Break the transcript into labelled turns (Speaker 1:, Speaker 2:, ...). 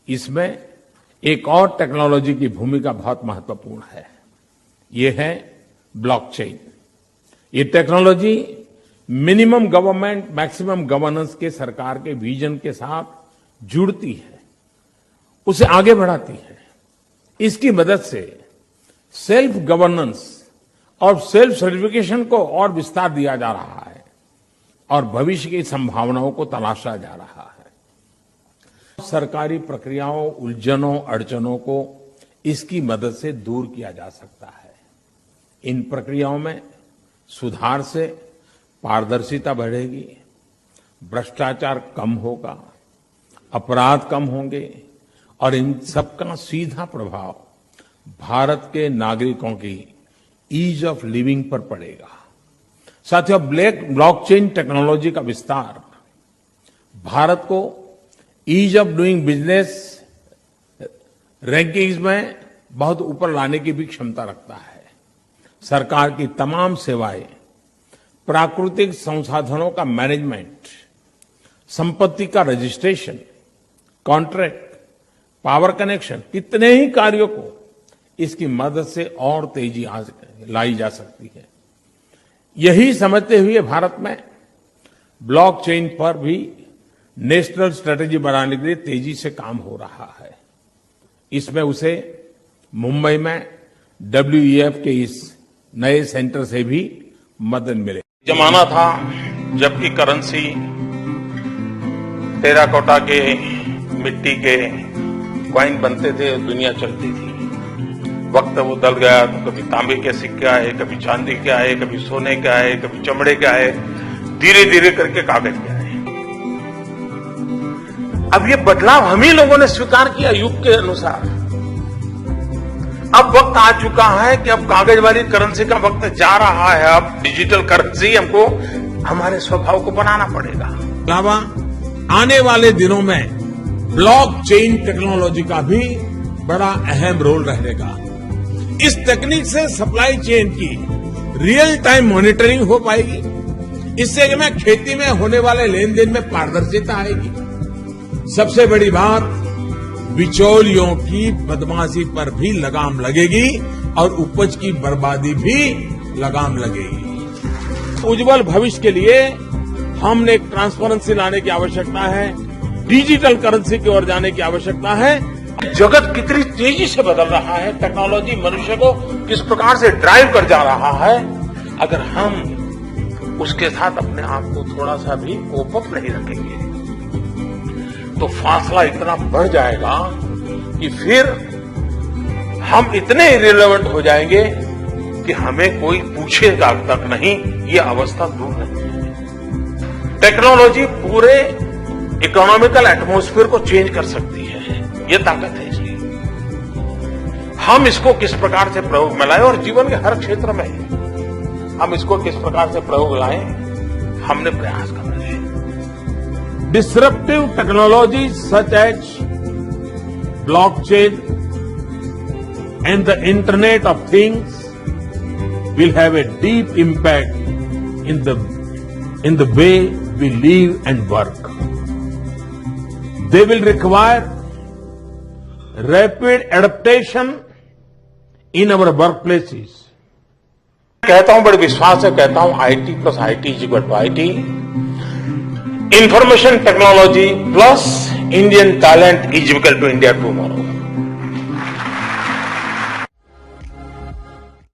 Speaker 1: इसमें एक और टेक्नोलॉजी की भूमिका बहुत महत्वपूर्ण है। ये है ब्लॉकचेन। ये technology minimum government maximum governance के सरकार के विजन के साथ जुड़ती है, उसे आगे बढ़ाती है। इसकी मदद से सेल्फ गवर्नेंस और सेल्फ सर्टिफिकेशन को और विस्तार दिया जा रहा है और भविष्य की संभावनाओं को तलाशा जा रहा है। सरकारी प्रक्रियाओं, उलझनों, अड़चनों को इसकी मदद से दूर किया जा सकता है। इन प्रक्रियाओं में सुधार से पारदर्शिता बढ़ेगी, भ्रष्टाचार कम होगा, अपराध कम होंगे और इन सबका सीधा प्रभाव भारत के नागरिकों की ईज ऑफ लिविंग पर पड़ेगा। साथियों, ब्लॉकचेन टेक्नोलॉजी का विस्तार भारत को ease of doing business rankings में बहुत ऊपर लाने की भी क्षमता रखता है। सरकार की तमाम सेवाएं, प्राकृतिक संसाधनों का मैनेजमेंट, संपत्ति का रजिस्ट्रेशन, कॉन्ट्रैक्ट, पावर कनेक्शन, कितने ही कार्यों को इसकी मदद से और तेजी लाई जा सकती है। यही समझते हुए भारत में ब्लॉकचेन पर भी नेशनल स्ट्रेटेजी बनाने के लिए तेजी से काम हो रहा है। इसमें उसे मुंबई में WEF के इस नए सेंटर से भी मदद मिले।
Speaker 2: जमाना था जबकि करेंसी टेराकोटा के, मिट्टी के कॉइन बनते थे, दुनिया चलती थी। वक्त वो बदल गया तो कभी तांबे के सिक्के आए, कभी चांदी के आए, कभी सोने के आए, कभी चमड़े के आए, धीरे धीरे करके कागज के आए। अब ये बदलाव हम ही लोगों ने स्वीकार किया युग के अनुसार। अब वक्त आ चुका है कि अब कागज वाली करेंसी का वक्त जा रहा है। अब डिजिटल करेंसी हमको हमारे स्वभाव को बनाना पड़ेगा।
Speaker 1: अलावा आने वाले दिनों में ब्लॉकचेन टेक्नोलॉजी का भी बड़ा अहम रोल रहेगा। इस तकनीक से सप्लाई चेन की रियल टाइम मॉनिटरिंग हो पाएगी। इससे में खेती में होने वाले लेन देन में पारदर्शिता आएगी। सबसे बड़ी बात, बिचौलियों की बदमाशी पर भी लगाम लगेगी और उपज की बर्बादी भी लगाम लगेगी। उज्जवल भविष्य के लिए हमने एक ट्रांसपेरेंसी लाने की आवश्यकता है, डिजिटल करेंसी की ओर जाने की आवश्यकता है।
Speaker 2: जगत कितनी तेजी से बदल रहा है, टेक्नोलॉजी मनुष्य को किस प्रकार से ड्राइव कर जा रहा है। अगर हम उसके साथ अपने आप को थोड़ा सा भी कोप अप नहीं रखेंगे तो फासला इतना बढ़ जाएगा कि फिर हम इतने इरेलेवेंट हो जाएंगे कि हमें कोई पूछेगा तक नहीं। ये अवस्था दूर नहीं है। टेक्नोलॉजी पूरे इकोनॉमिकल एटमॉस्फेयर को चेंज कर सकती है। ये ताकत है इसकी। हम इसको किस प्रकार से प्रयोग में लाएं और जीवन के हर क्षेत्र में हम इसको किस प्रकार से प्रयोग लाएं, हमने प्रयास करना है।
Speaker 1: Disruptive technologies such as blockchain and the Internet of Things will have a deep impact in the way we live and work. They will require rapid adaptation in our workplaces.
Speaker 2: कहता हूं, बड़े विश्वास से कहता हूं, IT plus IT is equal to IT. Information technology plus Indian talent is equal to India tomorrow.